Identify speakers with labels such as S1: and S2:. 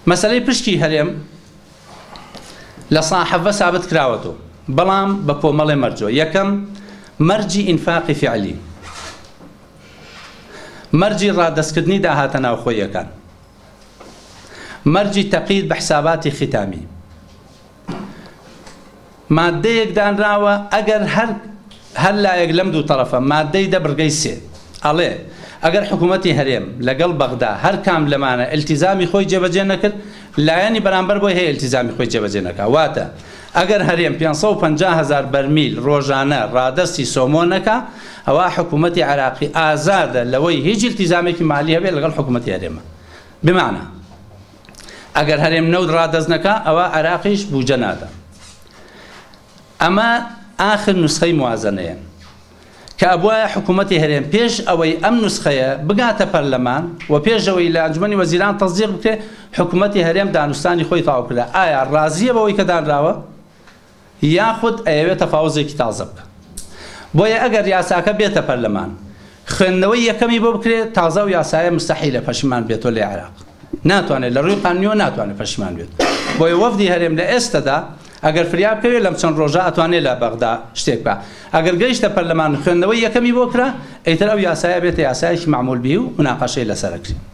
S1: مەسەلەی پشتی هەرێم لە ساحەفە سابت کراوەتەوە بەڵام بە کۆمەڵێ مەرجۆ. یەکەم مەرجی ئینفاقی فعلی، مەرجی ڕادەستکردنی داهاتە ناوخۆیەکان، مەرجی تەقید بە حساباتی ختامی. مادەیەک دانراوە ئەگەر هەر لایەک لەم دوو تەرەفە مادەی دەبڕگەی سێ ئەڵێ ئەگەر حکوومەتی هەرێم لەگەڵ بەغدا هەر کام لەمانە ئیلتیزامی خۆی جێبەجێ نەکرد، لایەنی بەرامبەر بۆی هەیە ئیلتیزامی خۆی جێبەجێ نەکا. واتە ئەگەر هەرێم 550,000 بەرمیل ڕۆژانە ڕادەستی سۆمۆ نەکا، ئەوە حکوومەتی عێراقی ئازادە لەوەی هیچ ئیلتیزامێکی مالی هەبێت لەگەڵ حکوومەتی هەرێمە. بمانە ئەگەر هەرێم نەود ڕادەست نەکا، ئەوە عێراقیش بوجە نادا. ئەمە ئاخر نوسخەی موازنەیە کە ئەبوایە حکوومەتی هەرێم پێش ئەوەی ئەم نوسخەیە بگاتە پەرلەمان و پێش ئەوەی لە ئەنجومەنی وەزیران تەصدیق بکرێت، حکوومەتی هەرێم دانوستانی خۆی تاو کرا ئایا ڕازیە بەوەی کە دانراوە یاخود ئەیەوێت تەفاوزێکی تازە بکە. بۆیە ئەگەر یاساکە بێتە پەرلەمان، خوێندنەوەی یەکەمی بۆ بکرێت، تازە و یاسایە مستەحیلە پەشیمان بێتەوە لە عێراق، ناتوانێت لە ڕووی قانونیەوە ناتوانێت پەشیمان بێت. بۆیە وەفدی هەرێم لە ئێستادا ئەگەر فریاب بکەوێت لەم چەند ڕۆژە ئەتوانێت لە بەغدا شتێک بکە. ئەگەر گەیشتە پەرلەمان خوێندنەوەی یەکەمی بۆ کرا، ئەیتر ئەو یاسایە بێتە یاسایەکی معمول بی و مناقەشەی لەسەر ئەکرێت.